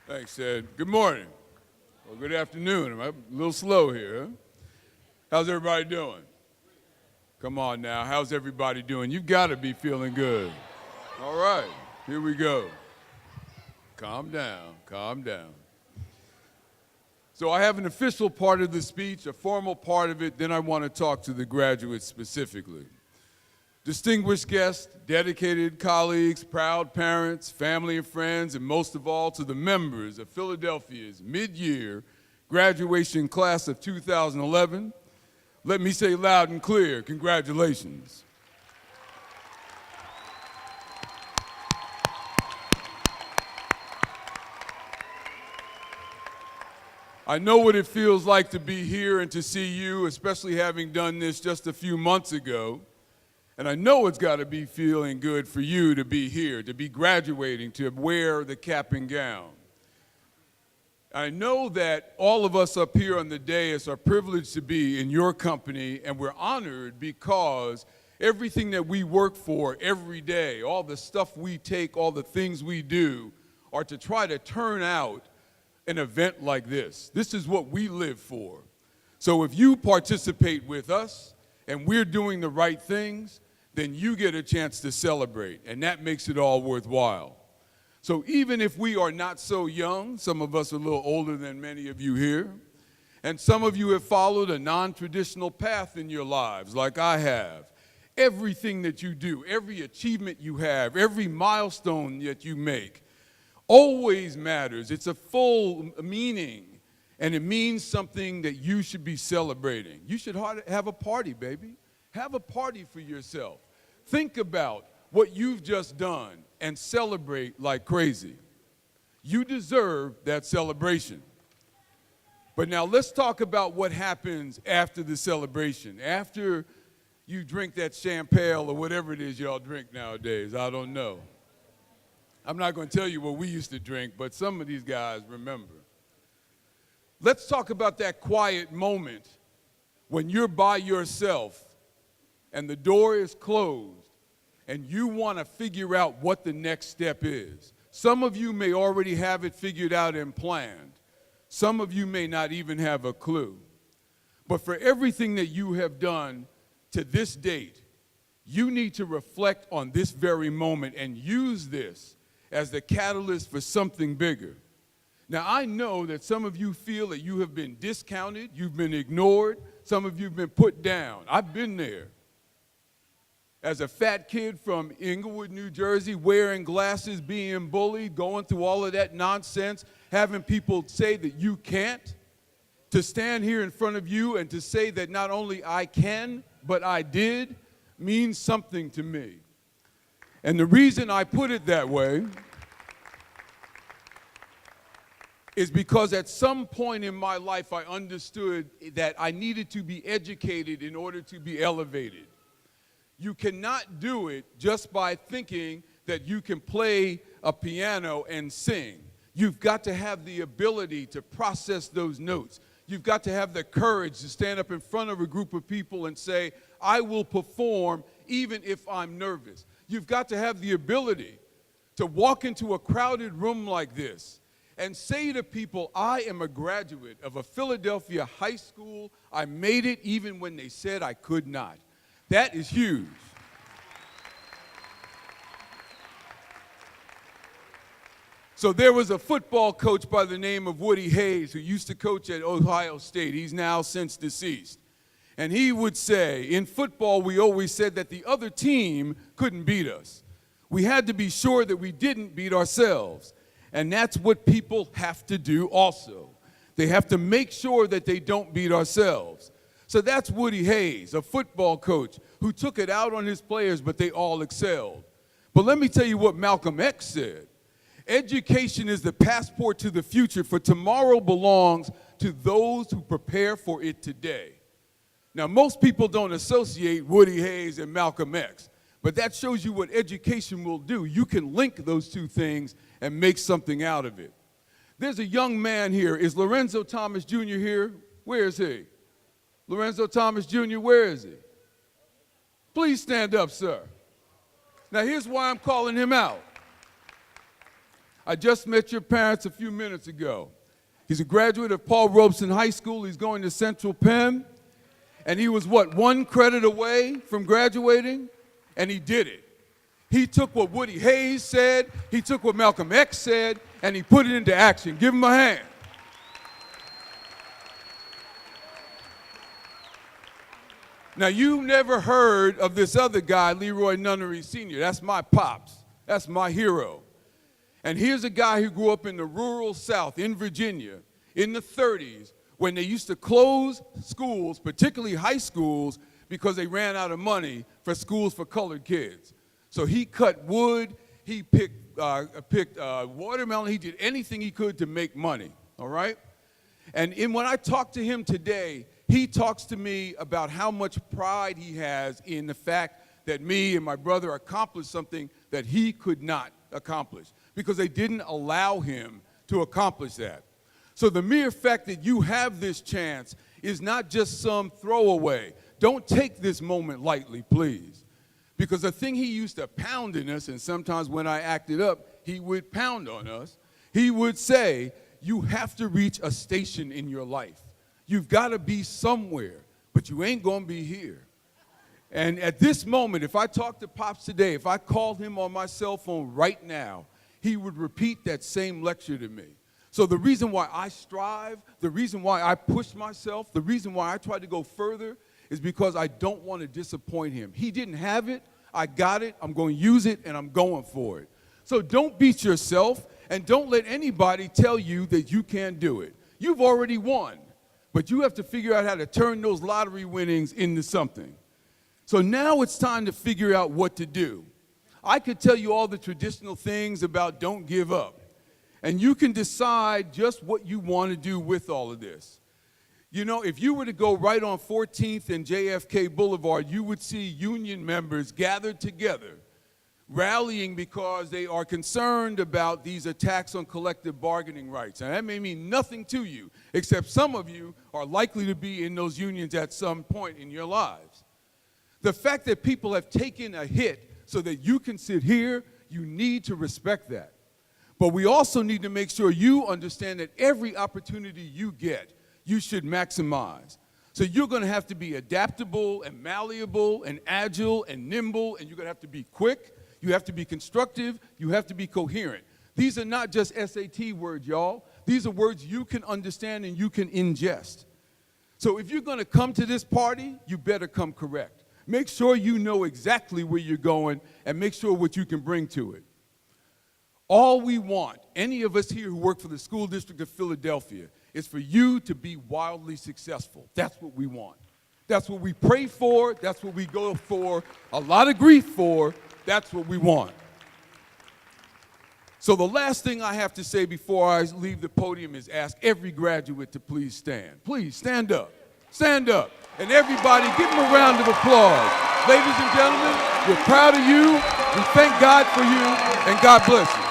Thanks, Ed. Good morning. Well, good afternoon. I'm a little slow here. Huh? How's everybody doing? Come on now. How's everybody doing? You've got to be feeling good. All right. Here we go. Calm down. Calm down. So I have an official part of the speech, a formal part of it. Then I want to talk to the graduates specifically. Distinguished guests, dedicated colleagues, proud parents, family and friends, and most of all to the members of Philadelphia's mid-year graduation class of 2011, let me say loud and clear, congratulations. I know what it feels like to be here and to see you, especially having done this just a few months ago. And I know it's got to be feeling good for you to be here, to be graduating, to wear the cap and gown. I know that all of us up here on the dais are privileged to be in your company, and we're honored because everything that we work for every day, all the stuff we take, all the things we do, are to try to turn out an event like this. This is what we live for. So if you participate with us and we're doing the right things, then you get a chance to celebrate, and that makes it all worthwhile. So even if we are not so young, some of us are a little older than many of you here, and some of you have followed a non-traditional path in your lives like I have, everything that you do, every achievement you have, every milestone that you make always matters. It's a full meaning, and it means something that you should be celebrating. You should have a party, baby. Have a party for yourself. Think about what you've just done and celebrate like crazy. You deserve that celebration. But now let's talk about what happens after the celebration. After you drink that champagne or whatever it is y'all drink nowadays, I don't know. I'm not going to tell you what we used to drink, but some of these guys remember. Let's talk about that quiet moment when you're by yourself and the door is closed, and you want to figure out what the next step is. Some of you may already have it figured out and planned. Some of you may not even have a clue. But for everything that you have done to this date, you need to reflect on this very moment and use this as the catalyst for something bigger. Now, I know that some of you feel that you have been discounted, you've been ignored, some of you have been put down. I've been there. As a fat kid from Englewood, New Jersey, wearing glasses, being bullied, going through all of that nonsense, having people say that you can't, to stand here in front of you and to say that not only I can, but I did, means something to me. And the reason I put it that way is because at some point in my life I understood that I needed to be educated in order to be elevated. You cannot do it just by thinking that you can play a piano and sing. You've got to have the ability to process those notes. You've got to have the courage to stand up in front of a group of people and say, I will perform even if I'm nervous. You've got to have the ability to walk into a crowded room like this and say to people, I am a graduate of a Philadelphia high school. I made it even when they said I could not. That is huge. So there was a football coach by the name of Woody Hayes who used to coach at Ohio State. He's now since deceased. And he would say, in football, we always said that the other team couldn't beat us. We had to be sure that we didn't beat ourselves. And that's what people have to do also. They have to make sure that they don't beat ourselves. So that's Woody Hayes, a football coach who took it out on his players, but they all excelled. But let me tell you what Malcolm X said. Education is the passport to the future, for tomorrow belongs to those who prepare for it today. Now, most people don't associate Woody Hayes and Malcolm X, but that shows you what education will do. You can link those two things and make something out of it. There's a young man here. Is Lorenzo Thomas Jr. here? Where is he? Lorenzo Thomas Jr., where is he? Please stand up, sir. Now, here's why I'm calling him out. I just met your parents a few minutes ago. He's a graduate of Paul Robeson High School. He's going to Central Penn. And he was, what, 1 credit away from graduating? And he did it. He took what Woody Hayes said, he took what Malcolm X said, and he put it into action. Give him a hand. Now, you've never heard of this other guy, Leroy Nunery Sr. That's my pops. That's my hero. And here's a guy who grew up in the rural South in Virginia in the 30s when they used to close schools, particularly high schools, because they ran out of money for schools for colored kids. So he cut wood, he picked watermelon, he did anything he could to make money, all right? And when I talk to him today, he talks to me about how much pride he has in the fact that me and my brother accomplished something that he could not accomplish because they didn't allow him to accomplish that. So the mere fact that you have this chance is not just some throwaway. Don't take this moment lightly, please. Because the thing he used to pound in us, and sometimes when I acted up, he would pound on us, he would say, you have to reach a station in your life. You've got to be somewhere, but you ain't going to be here. And at this moment, if I talked to Pops today, if I called him on my cell phone right now, he would repeat that same lecture to me. So the reason why I strive, the reason why I push myself, the reason why I try to go further is because I don't want to disappoint him. He didn't have it, I got it, I'm going to use it, and I'm going for it. So don't beat yourself, and don't let anybody tell you that you can't do it. You've already won, but you have to figure out how to turn those lottery winnings into something. So now it's time to figure out what to do. I could tell you all the traditional things about don't give up, and you can decide just what you want to do with all of this. You know, if you were to go right on 14th and JFK Boulevard, you would see union members gathered together, rallying because they are concerned about these attacks on collective bargaining rights. And that may mean nothing to you, except some of you are likely to be in those unions at some point in your lives. The fact that people have taken a hit so that you can sit here, you need to respect that. But we also need to make sure you understand that every opportunity you get, you should maximize. So you're going to have to be adaptable and malleable and agile and nimble, and you're going to have to be quick, you have to be constructive, you have to be coherent. These are not just SAT words, y'all. These are words you can understand and you can ingest. So if you're going to come to this party, you better come correct. Make sure you know exactly where you're going and make sure what you can bring to it. All we want, any of us here who work for the School District of Philadelphia, is for you to be wildly successful. That's what we want. That's what we pray for. That's what we go for a lot of grief for. That's what we want. So the last thing I have to say before I leave the podium is ask every graduate to please stand. Please stand up. Stand up. And everybody, give them a round of applause. Ladies and gentlemen, we're proud of you. We thank God for you, and God bless you.